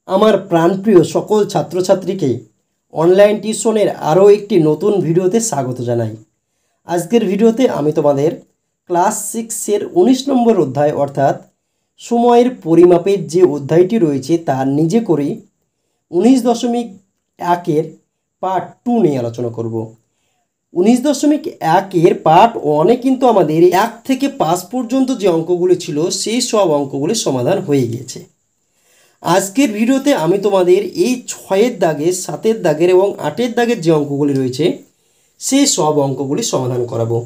আমার প্রাণপ্রিয় সকল ছাত্রছাত্রীকে অনলাইন টিউশনের আরও একটি নতুন ভিডিওতে স্বাগত জানাই। আজকের ভিডিওতে আমি তোমাদের ক্লাস 6-এর 19 নম্বর অধ্যায় অর্থাৎ সময়ের পরিমাপের যে অধ্যায়টি রয়েছে তার নিজে করেই 19.1-এর পার্ট 2 নিয়ে আলোচনা করব। 19.1-এর পার্ট 1-এ কিন্তু আমাদের 1 থেকে 5 পর্যন্ত যে অঙ্কগুলি ছিল সেই সব অঙ্কগুলির সমাধান হয়ে গিয়েছে। আজকের ভিডিওতে আমি তোমাদের এই 6-এর দাগের 7-এর দাগের এবং 8-এর দাগের যে অঙ্কগুলি রয়েছে সেই সব অঙ্কগুলি সমাধান করাবো।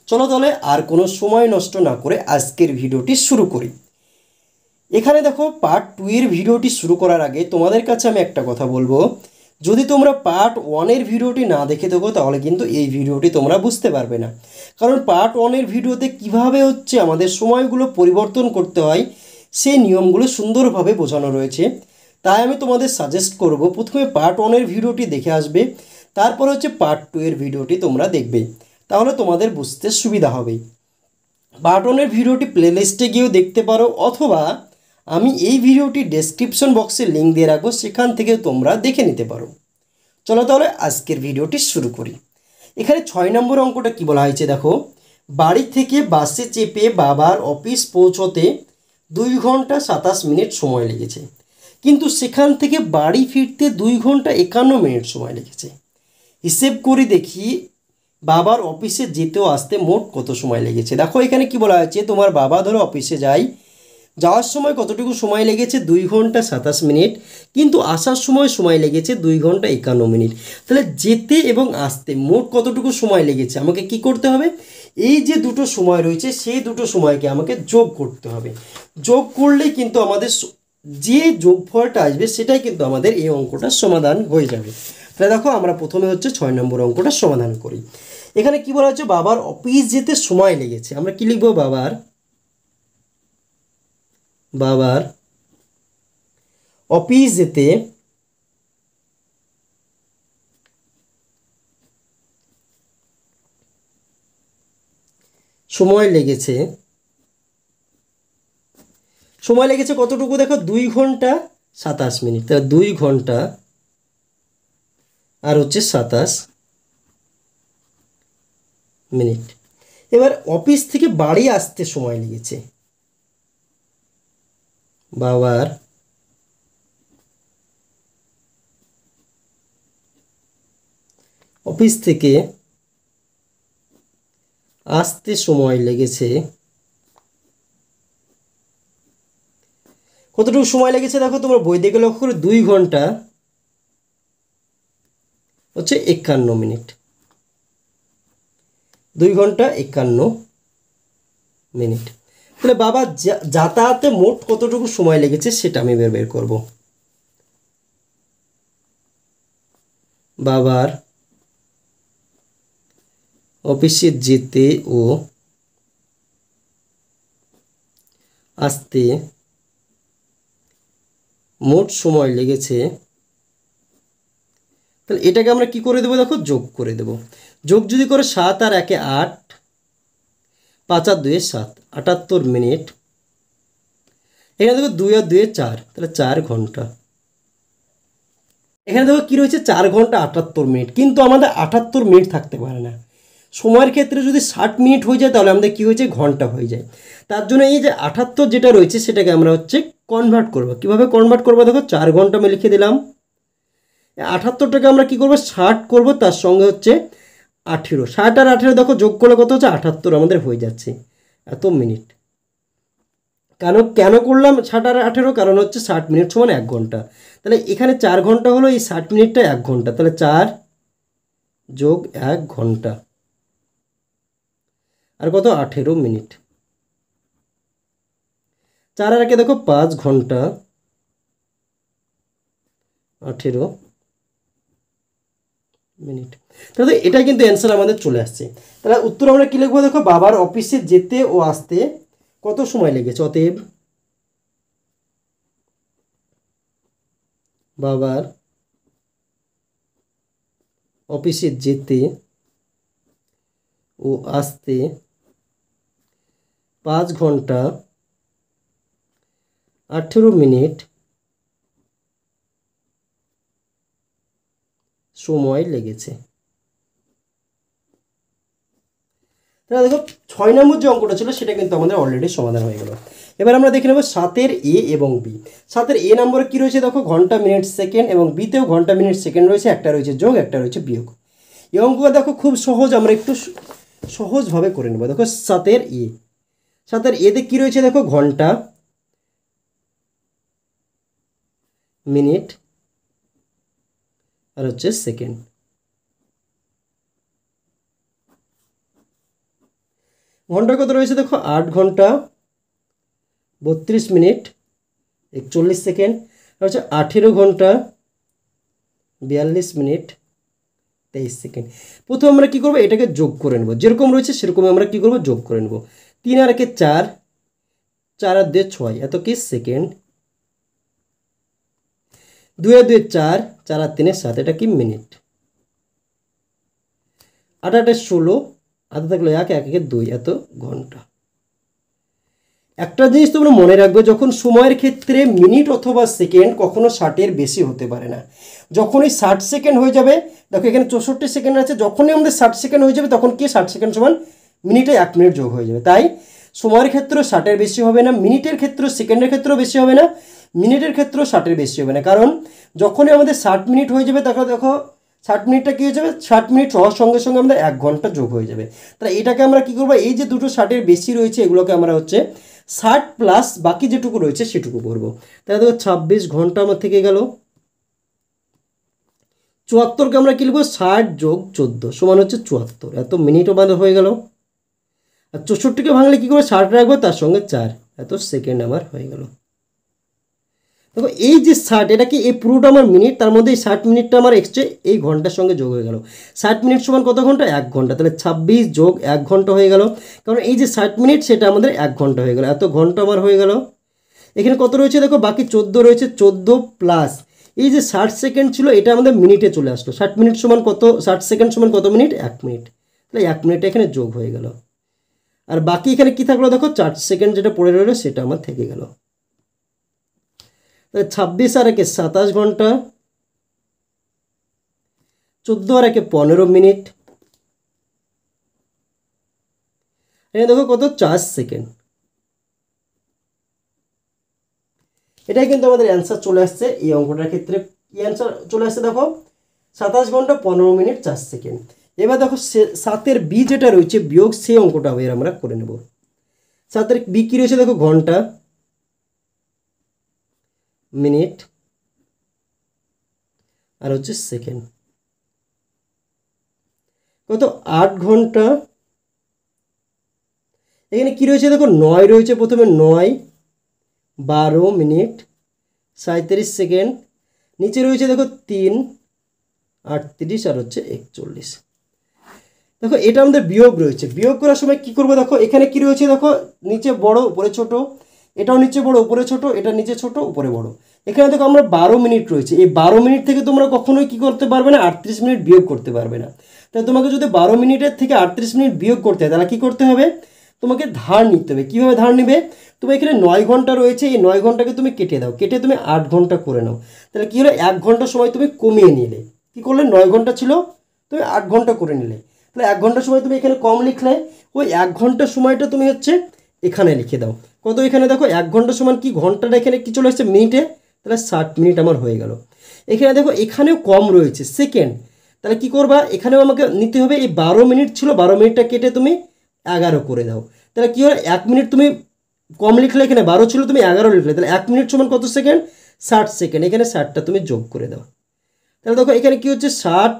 চলো তাহলে আর কোনো সময় নষ্ট না করে আজকের ভিডিওটি শুরু করি। এখানে দেখো পার্ট 2-এর ভিডিওটি শুরু করার আগে তোমাদের কাছে আমি একটা কথা বলবো, যদি তোমরা পার্ট 1-এর ভিডিওটি না দেখে থাকো তাহলে কিন্তু এই ভিডিওটি তোমরা বুঝতে পারবে না। কারণ পার্ট 1-এর ভিডিওতে কিভাবে আমাদের সময়গুলো পরিবর্তন করতে হয় সেই নিয়মগুলো সুন্দরভাবে বোঝানো রয়েছে। তাই আমি তোমাদের সাজেস্ট করব প্রথমে পার্ট 1-এর ভিডিওটি দেখে আসবে, তারপর পার্ট 2-এর ভিডিওটি তোমরা দেখবে, তাহলে তোমাদের বুঝতে সুবিধা হবে। পার্ট 1-এর ভিডিওটি প্লেলিস্টে গিয়েও দেখতে পারো, অথবা আমি এই ভিডিওটি ডেসক্রিপশন বক্সে লিঙ্ক দিয়ে রাখবো, সেখান থেকে তোমরা দেখে নিতে পারো। চলো তাহলে আজকের ভিডিওটি শুরু করি। এখানে 6 নম্বর অঙ্কটা কি বলা হয়েছে দেখো, বাড়ি থেকে বাসে চেপে বাবার অফিস পৌঁছতে 2 ঘন্টা 27 মিনিট সময় লেগেছে, কিন্তু সেখান থেকে বাড়ি ফিরতে 2 ঘন্টা 51 মিনিট সময় লেগেছে। হিসেব করে দেখি বাবার অফিসে যেতেও আসতে মোট কত সময় লেগেছে। দেখো এখানে কি বলা হয়েছে, তোমার বাবা ধরো অফিসে যাওয়ার সময় কতটুকু সময় লেগেছে 2 ঘন্টা 27 মিনিট, কিন্তু আসার সময় লেগেছে 2 ঘন্টা 51 মিনিট। তাহলে যেতে এবং আসতে মোট কতটুকু সময় লেগেছে আমাকে কি করতে হবে, এই যে দুটো সময় রয়েছে সেই দুটো সময়কে আমাকে যোগ করতে হবে। যোগ করলেই কিন্তু আমাদের যে যোগফলটা আসবে সেটাই কিন্তু আমাদের এই অঙ্কটার সমাধান হয়ে যাবে। তাহলে দেখো আমরা প্রথমে 6 নম্বর অঙ্কটা সমাধান করি। এখানে কি বলা হচ্ছে, বাবার অফিস যেতে সময় লেগেছে। আমরা কি লিখবো, বাবার অফিস যেতে সময় লেগেছে কতটুকু, দেখো 2 ঘন্টা 27 মিনিট। তাহলে 2 ঘন্টা আর 27 মিনিট। এবার অফিস থেকে বাড়ি আসতে সময় লেগেছে, বাবার অফিস থেকে আসতে সময় লেগেছে কতটুকু সময় লেগেছে, দেখো তোমরা বই দেখে লক্ষ্য করে 2 ঘন্টা 51 মিনিট। 2 ঘন্টা 51 মিনিট। তাহলে বাবা যাতায়াতে মোট কতটুকু সময় লেগেছে সেটা আমি বের করব। বাবার অফিসে যেতে ও আসতে মোট সময় লেগেছে, তাহলে এটাকে আমরা কি করে দেবো, দেখো যোগ করে দেব। যোগ যদি করে 7 আর 1 8, 5 আর 2 7, 78 মিনিট। এখানে দেখো 2 আর 2 4, তাহলে 4 ঘন্টা। এখানে দেখো কি রয়েছে, 4 ঘন্টা 78 মিনিট, কিন্তু আমাদের 78 মিনিট থাকতে পারে না। সময়ের ক্ষেত্রে যদি 60 মিনিট হয়ে যায় তাহলে আমাদের কি হয়েছে, ঘন্টা হয়ে যায়। তার জন্য এই যে 78 যেটা রয়েছে সেটাকে আমরা কনভার্ট করব। কিভাবে কনভার্ট করবো, দেখো 4 ঘন্টা আমি লিখে দিলাম, 78টাকে আমরা কি করব 60 করব, তার সঙ্গে 18, 60 আর 18 দেখো যোগ করলে কত হচ্ছে 78 আমাদের হয়ে যাচ্ছে এত মিনিট। কেন করলাম 60 আর 18, কারণ 60 মিনিট সমান 1 ঘন্টা। তাহলে এখানে 4 ঘন্টা হলো, এই 60 মিনিটটা 1 ঘন্টা, তাহলে 4 যোগ 1 ঘন্টা আর কত 18 মিনিট। 4 আর 1 দেখো 5 ঘন্টা 18 মিনিট। তাহলে এটা কিন্তু অ্যান্সার আমাদের চলে আসছে। তাহলে উত্তর আমরা কি লিখবো, দেখো বাবার অফিসে যেতে ও আসতে কত সময় লেগেছে। অতএব বাবার অফিসে যেতে ও আসতে 5 ঘন্টা 18 মিনিট সময় লেগেছে। তাহলে দেখো 6 নম্বর যে অঙ্কটা ছিল সেটা কিন্তু আমাদের অলরেডি সমাধান হয়ে গেল। এবার আমরা দেখে নেব 7-এর এ এবং বি। 7-এর এ নম্বরে কী রয়েছে দেখো, ঘন্টা মিনিট সেকেন্ড, এবং বিতেও ঘন্টা মিনিট সেকেন্ড রয়েছে, একটা রয়েছে যোগ, একটা রয়েছে বিয়োগ। এই অঙ্কটা দেখো খুব সহজ, আমরা একটু সহজভাবে করে নেব। দেখো 7-এর এ, 7-এর এতে কী রয়েছে দেখো, ঘন্টা মিনিট আর হচ্ছে সেকেন্ড। ঘন্টা কত রয়েছে দেখো, 8 ঘন্টা 32 মিনিট 41 সেকেন্ড, আর হচ্ছে 18 ঘন্টা 42 মিনিট 23 সেকেন্ড। প্রথমে আমরা কী করবো, এটাকে যোগ করে নেব, যেরকম রয়েছে সেরকম আমরা কী করবো, যোগ করে নেব। 3 আর 1 4, 4 আর 2 6, এত কি সেকেন্ড। 2 আর 2 4, 4 আর 3 7, এটা কি মিনিট। 8 8 16, হাতে থাকলো 1, 1 1 2, এত ঘন্টা। একটা জিনিস তোমরা মনে রাখবে, যখন সময়ের ক্ষেত্রে মিনিট অথবা সেকেন্ড কখনো 60-এর বেশি হতে পারে না। যখনই 60 সেকেন্ড হয়ে যাবে, দেখো এখানে 64 সেকেন্ড আছে, যখনই আমাদের 60 সেকেন্ড হয়ে যাবে তখন কি 60 সেকেন্ড সমান মিনিটে 1 মিনিট যোগ হয়ে যাবে। তাই সময়ের ক্ষেত্রে 60-এর বেশি হবে না, মিনিটের ক্ষেত্রে সেকেন্ডের ক্ষেত্রেও বেশি হবে না, মিনিটের ক্ষেত্রেও 60-এর বেশি হবে না। কারণ যখনই আমাদের 60 মিনিট হয়ে যাবে তখন দেখো 60 মিনিটটা কী হয়ে যাবে, 60 মিনিট হওয়ার সঙ্গে সঙ্গে আমাদের 1 ঘন্টা যোগ হয়ে যাবে। তাই এটাকে আমরা কী করবো, এই যে দুটো 60-এর বেশি রয়েছে এগুলোকে আমরা হচ্ছে 60 প্লাস বাকি যেটুকু রয়েছে সেটুকু করবো। তাহলে দেখো 26 ঘন্টা আমার থেকে গেল। 74কে আমরা কী লিখবো, 60 যোগ 14 সমান হচ্ছে 74, এত মিনিটও বাঁধা হয়ে গেল। আর 64কে ভাঙলে কী করে, 60 রাখবো তার সঙ্গে 4, এত সেকেন্ড আমার হয়ে গেল। দেখো এই যে 60, এটা কি এই পুরোটা আমার মিনিট, তার মধ্যে এই 60 মিনিটটা আমার এক্সট্রা এই ঘন্টার সঙ্গে যোগ হয়ে গেল। 60 মিনিট সমান কত ঘন্টা, 1 ঘন্টা, তাহলে 26 যোগ 1 ঘন্টা হয়ে গেল। কারণ এই যে 60 মিনিট সেটা আমাদের 1 ঘন্টা হয়ে গেল, এত ঘন্টা আমার হয়ে গেল। এখানে কত রয়েছে দেখো, বাকি 14 রয়েছে, 14 প্লাস এই যে 60 সেকেন্ড ছিল এটা আমাদের মিনিটে চলে আসলো। 60 মিনিট সমান কত, 60 সেকেন্ড সমান কত মিনিট, 1 মিনিট, তাহলে 1 মিনিট এখানে যোগ হয়ে গেল। আর বাকি এখানে কি থাকলো দেখো, 4 সেকেন্ড যেটা পড়ে রইলো সেটা আমার থেকে গেল। তাহলে 26 আর 1 27 ঘন্টা, 14 আর 1 15 মিনিট, এখানে দেখো কত, 4 সেকেন্ড। এটাই কিন্তু আমাদের অ্যান্সার চলে আসছে এই অঙ্কটার ক্ষেত্রে। কি অ্যান্সার চলে আসছে দেখো, 27 ঘন্টা 15 মিনিট 4 সেকেন্ড। এবার দেখো 7-এর বি যেটা রয়েছে বিয়োগ, সেই অঙ্কটা এবার আমরা করে নেব। 7-এর বি কী রয়েছে দেখো, ঘন্টা মিনিট আর হচ্ছে সেকেন্ড। কত, 8 ঘন্টা, এখানে কি রয়েছে দেখো, 9 রয়েছে, প্রথমে 9 12 মিনিট 37 সেকেন্ড, নিচে রয়েছে দেখো 3 38 আর হচ্ছে 41। দেখো এটা আমাদের বিয়োগ রয়েছে, বিয়োগ করার সময় কি করবো দেখো, এখানে কি রয়েছে দেখো, নিচে বড় উপরে ছোট, এটাও নিচে বড় উপরে ছোট, এটা নিচে ছোট উপরে বড়। এখানে দেখো আমরা 12 মিনিট রয়েছে, এই 12 মিনিট থেকে তোমরা কখনোই কি করতে পারবে না, 38 মিনিট বিয়োগ করতে পারবে না। তাহলে তোমাকে যদি 12 মিনিটের থেকে 38 মিনিট বিয়োগ করতে হয় তাহলে কী করতে হবে, তোমাকে ধার নিতে হবে। কীভাবে ধার নিবে, তুমি এখানে 9 ঘন্টা রয়েছে, এই 9 ঘন্টাকে তুমি কেটে দাও, কেটে তুমি 8 ঘন্টা করে নাও। তাহলে কী হলো, 1 ঘন্টা সময় তুমি কমিয়ে নিলে, কী করলে, 9 ঘন্টা ছিল তুমি 8 ঘন্টা করে নিলে। তাহলে 1 ঘন্টা সময় তুমি এখানে কম লিখলে, ওই 1 ঘন্টা সময়টা তুমি হচ্ছে এখানে লিখে দাও। কত, এখানে দেখো 1 ঘন্টা সমান কি, ঘন্টাটা এখানে কি চলে আসছে মিনিটে, তাহলে 60 মিনিট আমার হয়ে গেল। এখানে দেখো এখানেও কম রয়েছে সেকেন্ড, তাহলে কি করবা, এখানেও আমাকে নিতে হবে, এই 12 মিনিট ছিল, 12 মিনিটটা কেটে তুমি 11 করে দাও। তাহলে কী হলো, 1 মিনিট তুমি কম লিখলে, এখানে 12 ছিল তুমি 11 লিখলে, তাহলে 1 মিনিট সমান কত সেকেন্ড, 60 সেকেন্ড, এখানে 60টা তুমি যোগ করে দাও। তাহলে দেখো এখানে কি হচ্ছে, 60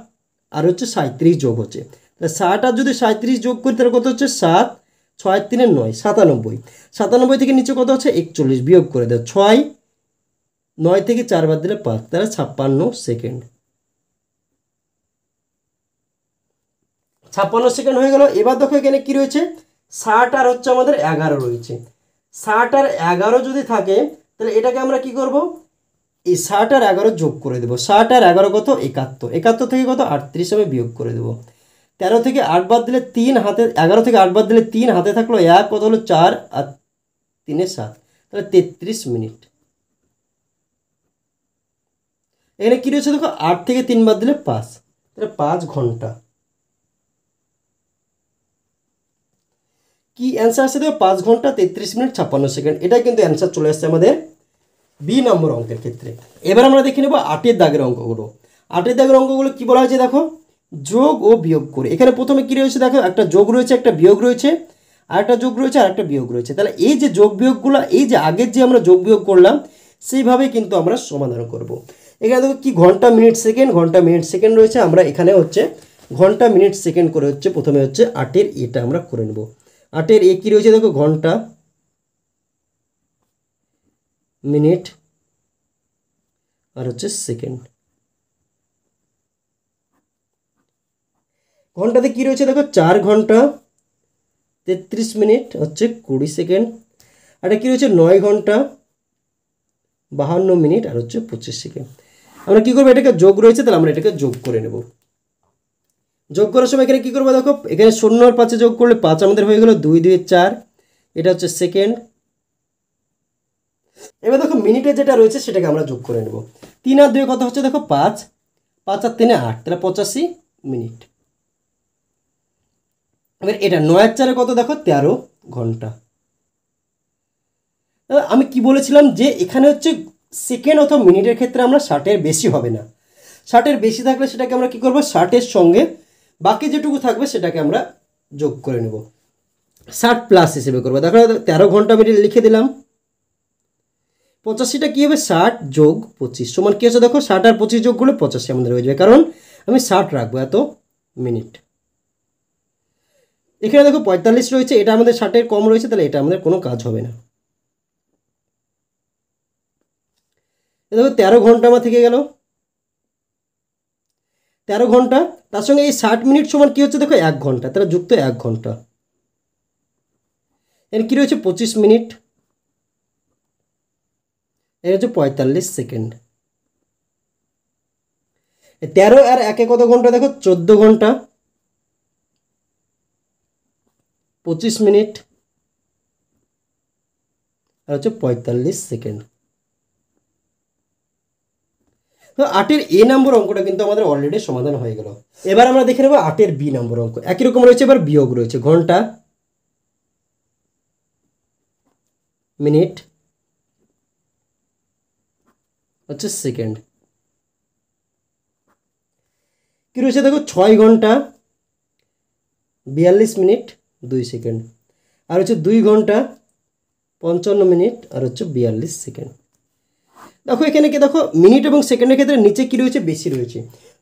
আর হচ্ছে 37 যোগ হচ্ছে। তাহলে 60 আর যদি 37 যোগ করি তাহলে কত হচ্ছে, 7 6 3 9 97, 97 থেকে নিচে কত হচ্ছে 41, বিয়োগ করে দাও, 6 9 থেকে 4 বাদ দিলে 5, তাহলে 56 সেকেন্ড। 56 সেকেন্ড হয়ে গেল। এবার দেখো এখানে কি রয়েছে, 60 আর হচ্ছে আমাদের 11 রয়েছে। 60 আর 11 যদি থাকে তাহলে এটাকে আমরা কি করব, এই 60 আর 11 যোগ করে দেবো। 60 আর 11 কত, 71, 71 থেকে কত 38 আমি বিয়োগ করে দেবো। 13 থেকে 8 বাদ দিলে 3 হাতে, 11 থেকে 8 বাদ দিলে 3 হাতে থাকলো 1, কত হলো 4 আর 3 7, তাহলে 33 মিনিট। এখানে কী রয়েছে দেখো, 8 থেকে 3 বাদ দিলে 5, তাহলে 5 ঘন্টা। কি অ্যান্সার আসছে দেখো 5 ঘন্টা 33 মিনিট 56 সেকেন্ড। এটাই কিন্তু অ্যান্সার চলে আসছে আমাদের বি নম্বর অঙ্কের ক্ষেত্রে। এবার আমরা দেখে নেব 8 দাগের অঙ্কগুলো। 8 দাগের অঙ্কগুলো কি বলা হয়েছে দেখো, যোগ ও বিয়োগ করে। এখানে প্রথমে কি রয়েছে দেখো, একটা যোগ রয়েছে, একটা বিয়োগ রয়েছে, আর একটা যোগ রয়েছে, আর একটা বিয়োগ রয়েছে। তাহলে এই যে যোগ বিয়োগগুলো, এই যে আগের যে আমরা যোগ বিয়োগ করলাম সেইভাবেই কিন্তু আমরা সমাধান করব। এখানে দেখো কি ঘন্টা মিনিট সেকেন্ড, ঘন্টা মিনিট সেকেন্ড রয়েছে। আমরা এখানে হচ্ছে ঘন্টা মিনিট সেকেন্ড করে হচ্ছে প্রথমে হচ্ছে 8 এটা আমরা করে নেব। 8 কি রয়েছে দেখো, ঘন্টা মিনিট আর হচ্ছে সেকেন্ড। ঘন্টাতে কি রয়েছে দেখো, 4 ঘন্টা 33 মিনিট হচ্ছে 20 সেকেন্ড। আর এটা কি রয়েছে 9 ঘন্টা 52 মিনিট আর হচ্ছে 25 সেকেন্ড। আমরা কি করবো, এটাকে যোগ রয়েছে, তাহলে আমরা এটাকে যোগ করে নেব। যোগ করার সময় এখানে কি করবো দেখো, এখানে 0 আর 5 যোগ করলে 5 আমাদের হয়ে গেল, 2 2 4, এটা হচ্ছে সেকেন্ড। এবার দেখো মিনিটে যেটা রয়েছে সেটাকে আমরা যোগ করে নেব। 3 আর 2 কত হচ্ছে দেখো 5, 5 আর 3 8, তাহলে 85 মিনিট। এবার এটা 9 আর 4 কত দেখো 13 ঘন্টা। আমি কি বলেছিলাম যে এখানে হচ্ছে সেকেন্ড অথবা মিনিটের ক্ষেত্রে আমরা 60-এর বেশি হবে না। 60-এর বেশি থাকলে সেটাকে আমরা কি করব, 60-এর সঙ্গে বাকি যেটুকু থাকবে সেটাকে আমরা যোগ করে নেব, 60 প্লাস হিসেবে করবো। দেখো 13 ঘন্টা মিনিট লিখে দিলাম। 85টা কী হবে, 60 যোগ 25 সমান কী হচ্ছে দেখো, 60 আর 25 যোগ করলে 85 আমাদের হয়ে যাবে, কারণ আমি 60 রাখবো এত মিনিট। এখানে দেখো 45 রয়েছে, এটা আমাদের 60-এর কম রয়েছে, তাহলে এটা আমাদের কোনো কাজ হবে না। দেখো 13 ঘন্টা আমার থেকে গেল, 13 ঘন্টা, তার সঙ্গে এই 60 মিনিট সমান কী হচ্ছে দেখো 1 ঘন্টা, তাহলে যুক্ত 1 ঘন্টা। এর কী রয়েছে 25 মিনিট, এর হচ্ছে 45 সেকেন্ড। 13 আর 1 কত ঘন্টা দেখো 14 ঘন্টা 25 মিনিট আর হচ্ছে 45 সেকেন্ড। তো 8-এর এ নম্বর অঙ্কটা কিন্তু আমাদের অলরেডি সমাধান হয়ে গেল। এবার আমরা দেখে নেব 8-এর বি নম্বর অঙ্ক। একই রকম রয়েছে, এবার বিয়োগ রয়েছে, ঘন্টা মিনিট হচ্ছে সেকেন্ড। কি রয়েছে দেখো 6 ঘন্টা 42 মিনিট 2 সেকেন্ড আর হচ্ছে 2 ঘন্টা 55 মিনিট আর হচ্ছে 42 সেকেন্ড। দেখো এখানে কি দেখো মিনিট এবং সেকেন্ডের ক্ষেত্রে নিচে কি রয়েছে, বেশি রয়েছে।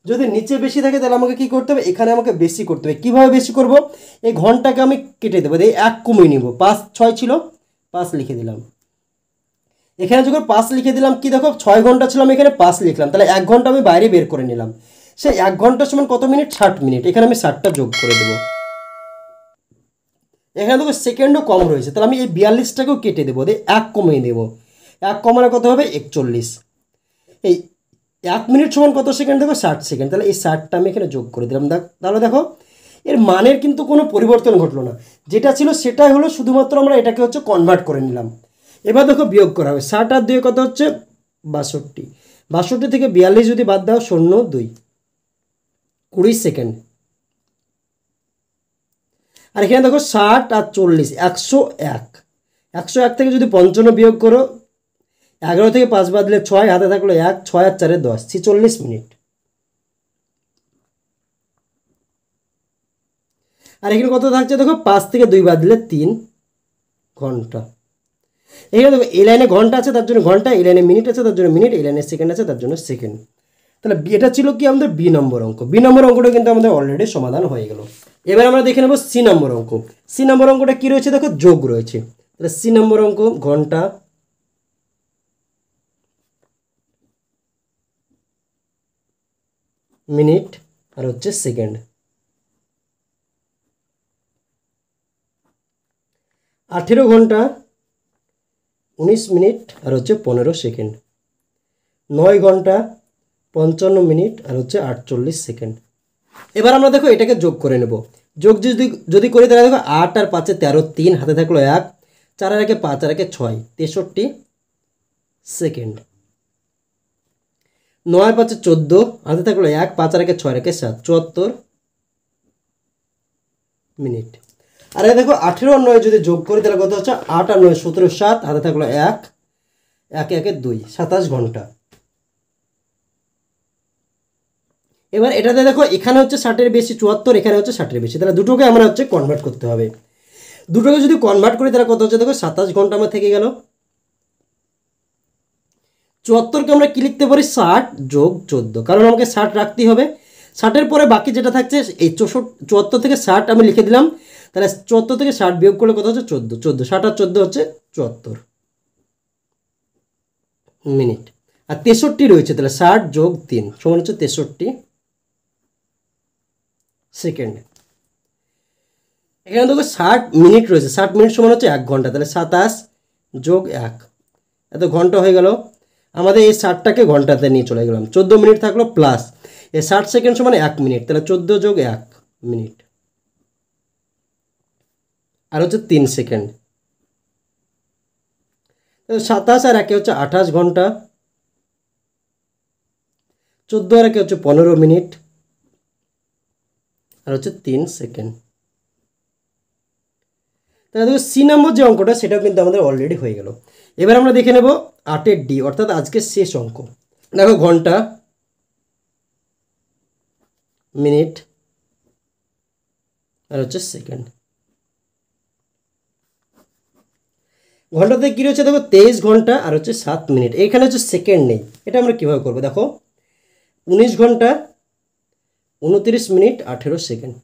যদি নিচে বেশি থাকে তাহলে আমাকে কি করতে হবে, এখানে আমাকে বেশি করতে হবে। কীভাবে বেশি করব, এই ঘন্টাকে আমি কেটে দেবো, এই 1 কমিয়ে নিব। 5 6 ছিল, 5 লিখে দিলাম। এখানে যখন 5 লিখে দিলাম, কি দেখো 6 ঘন্টা ছিল, আমি এখানে 5 লিখলাম, তাহলে 1 ঘন্টা আমি বাইরে বের করে নিলাম। সে 1 ঘন্টার সমান কত মিনিট, 60 মিনিট। এখানে আমি 60টা যোগ করে দেবো। এখানে দেখো সেকেন্ডও কম রয়েছে, তাহলে আমি এই 42টাকেও কেটে দেবো, 1 কমিয়ে দেবো। 1 কমালে কত হবে 41। এই 1 মিনিট সমান কত সেকেন্ড দেখো 60 সেকেন্ড, তাহলে এই 60টা আমি এখানে যোগ করে দিলাম। তাহলে দেখো এর মানের কিন্তু কোনো পরিবর্তন ঘটলো না, যেটা ছিল সেটাই হলো, শুধুমাত্র আমরা এটাকে হচ্ছে কনভার্ট করে নিলাম। এবার দেখো বিয়োগ করা হবে, 60 আর 2 কত হচ্ছে 62। 62 থেকে 42 যদি বাদ দাও 0 2, 20 সেকেন্ড। আর এখানে দেখো 60 আর 40 101। 101 থেকে যদি 55 বিয়োগ করো, 11 থেকে 5 বাদ দিলে 6, হাতে থাকলো 1, 6 আর 4 10, 46 মিনিট। আর এখানে কত থাকছে দেখো, 5 থেকে 2 বাদ দিলে 3 ঘন্টা। এখানে দেখো এই লাইনে ঘন্টা আছে তার জন্য ঘন্টা, এই লাইনে মিনিট আছে তার জন্য মিনিট, এই লাইনে সেকেন্ড আছে তার জন্য সেকেন্ড। তাহলে এটা ছিল কি আমাদের বি নম্বর অঙ্ক। বি নম্বর অঙ্কটা কিন্তু আমাদের অলরেডি সমাধান হয়ে গেল। এবার আমরা দেখে নেব সি নম্বর অঙ্ক। সি নম্বর অঙ্কটা কি রয়েছে দেখো, যোগ রয়েছে। তাহলে সি নম্বর অঙ্ক, ঘন্টা মিনিট আর হচ্ছে সেকেন্ড। 18 ঘন্টা 19 মিনিট আর হচ্ছে 15 সেকেন্ড। 9 ঘন্টা 55 মিনিট আর হচ্ছে 48 সেকেন্ড। এবার আমরা দেখো এটাকে যোগ করে নেব। যোগ যদি করি তাহলে দেখো 8 আর 5 13, 3 হাতে থাকলো 1, 4 আর 1 5 আর 1 6, 63 সেকেন্ড। 9 5 14, হাতে থাকলো 1, 5 আর 1 6 আর 1 7, 74 মিনিট। আর এই দেখো 18 আর 9 যদি যোগ করি তাহলে কত হচ্ছে 8 আর 9 17 7, হাতে থাকলো 1, 1 1 2, 27 ঘন্টা। এবার এটাতে দেখো এখানে হচ্ছে 60-এর বেশি 74, এখানে হচ্ছে 60-এর বেশি, তাহলে দুটোকে আমরা হচ্ছে কনভার্ট করতে হবে। দুটোকে যদি কনভার্ট করি তাহলে কত হচ্ছে দেখো 27 ঘন্টা আমার থেকে গেল। 74কে আমরা কি লিখতে পারি 60 যোগ 14, কারণ আমাকে 60 রাখতেই হবে। 60-এর পরে বাকি যেটা থাকছে এই 74 থেকে 60 আমি লিখে দিলাম, তাহলে 74 থেকে 60 বিয়োগ করলে কত হচ্ছে 14, 60 আর 14 হচ্ছে 74 মিনিট। আর 63 রয়েছে, তাহলে 60 যোগ 3 সমান হচ্ছে 63 সেকেন্ড। এখানে দেখো 60 মিনিট রয়েছে, 60 মিনিট সমান হচ্ছে 1 ঘন্টা, তাহলে 27 যোগ 1, এত ঘন্টা হয়ে গেল। আমাদের এই 60টাকে ঘন্টাতে নিয়ে চলে গেলাম, 14 মিনিট থাকলো প্লাস এই 60 সেকেন্ড সমান 1 মিনিট, তাহলে 14 যোগ 1 মিনিট, আর হচ্ছে 3 সেকেন্ড। 27 আর 1 হচ্ছে 28 ঘন্টা, 14 আর 1 হচ্ছে 15 মিনিট, আর হচ্ছে 3 সেকেন্ড। তাহলে দেখো সি নম্বর যে অঙ্কটা সেটাও কিন্তু আমাদের অলরেডি হয়ে গেল। এবার আমরা দেখে নেব 8-এর ডি, অর্থাৎ আজকের শেষ অঙ্ক। দেখো ঘন্টা, মিনিট, আর হচ্ছে সেকেন্ড। ঘন্টাতে কী রয়েছে দেখো 23 ঘন্টা আর হচ্ছে 7 মিনিট, এখানে হচ্ছে সেকেন্ড নেই। এটা আমরা কীভাবে করবো দেখো 19 ঘন্টা 29 মিনিট 18 সেকেন্ড,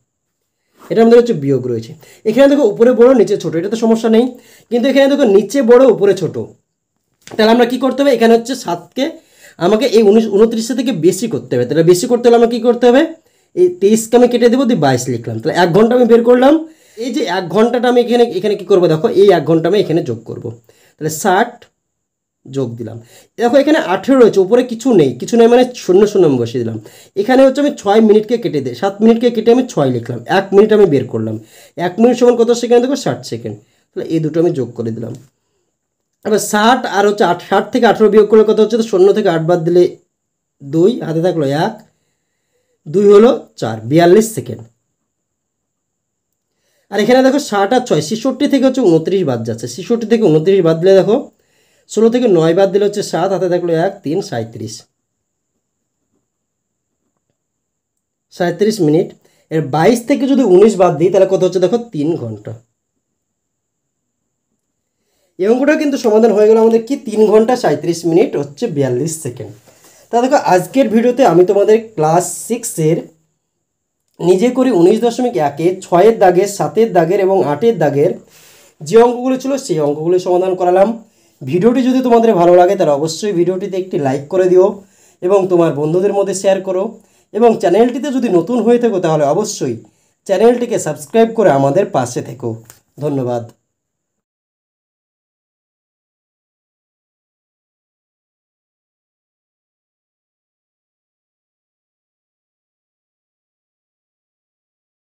এটা আমাদের হচ্ছে বিয়োগ রয়েছে। এখানে দেখো উপরে বড় নিচে ছোট, এটা তো সমস্যা নেই, কিন্তু এখানে দেখো নিচে বড় উপরে ছোট, তাহলে আমরা কী করতে হবে এখানে হচ্ছে 7কে আমাকে এই 29 থেকে বেশি করতে হবে। তাহলে বেশি করতে হলে আমাকে কী করতে হবে, এই 23কে আমি কেটে দেবো, দিয়ে 22 লিখলাম, তাহলে 1 ঘন্টা আমি বের করলাম। এই যে 1 ঘন্টাটা আমি এখানে কী করবো দেখো, এই 1 ঘন্টা আমি এখানে যোগ করব, তাহলে 60 যোগ দিলাম। দেখো এখানে 18 রয়েছে, উপরে কিছু নেই, কিছু নেই মানে 0 0 আমি বসিয়ে দিলাম। এখানে হচ্ছে আমি 6 মিনিটকে কেটে দিই, 7 মিনিটকে কেটে আমি 6 লিখলাম, 1 মিনিট আমি বের করলাম। 1 মিনিট সমান কত সেকেন্ড দেখো 60 সেকেন্ড, তাহলে এই দুটো আমি যোগ করে দিলাম। এবার 60 আর হচ্ছে 60 থেকে 18 বিয়োগ করলে কত হচ্ছে, তো 0 থেকে 8 বাদ দিলে 2, হাতে থাকলো 1, 2 হলো 4, 42 সেকেন্ড। আর এখানে দেখো 60 আর 6, 66 থেকে হচ্ছে 29 বাদ যাচ্ছে, 66 থেকে 29 বাদ দিলে দেখো 16 থেকে 9 বাদ দিলে হচ্ছে 7, হাতে থাকলো 1, 3, 37 মিনিট। এর 22 থেকে যদি 19 বাদ দিই তাহলে কত হচ্ছে দেখো 3 ঘন্টা। এই অঙ্কটা কিন্তু সমাধান হয়ে গেল আমাদের কি 3 ঘন্টা 37 মিনিট হচ্ছে 42 সেকেন্ড। তা দেখো আজকের ভিডিওতে আমি তোমাদের ক্লাস 6-এর নিজে করি 19.1-এ 6-এর দাগের 7-এর দাগের এবং 8-এর দাগের যে অঙ্কগুলো ছিল সেই অঙ্কগুলো সমাধান করালাম। ভিডিওটি যদি তোমাদের ভালো লাগে তাহলে অবশ্যই ভিডিওটিতে একটি লাইক করে দিও এবং তোমার বন্ধুদের মধ্যে শেয়ার করো, এবং চ্যানেলটিতে যদি নতুন হয়ে থাকো তাহলে অবশ্যই চ্যানেলটিকে সাবস্ক্রাইব করে আমাদের পাশে থেকো। ধন্যবাদ।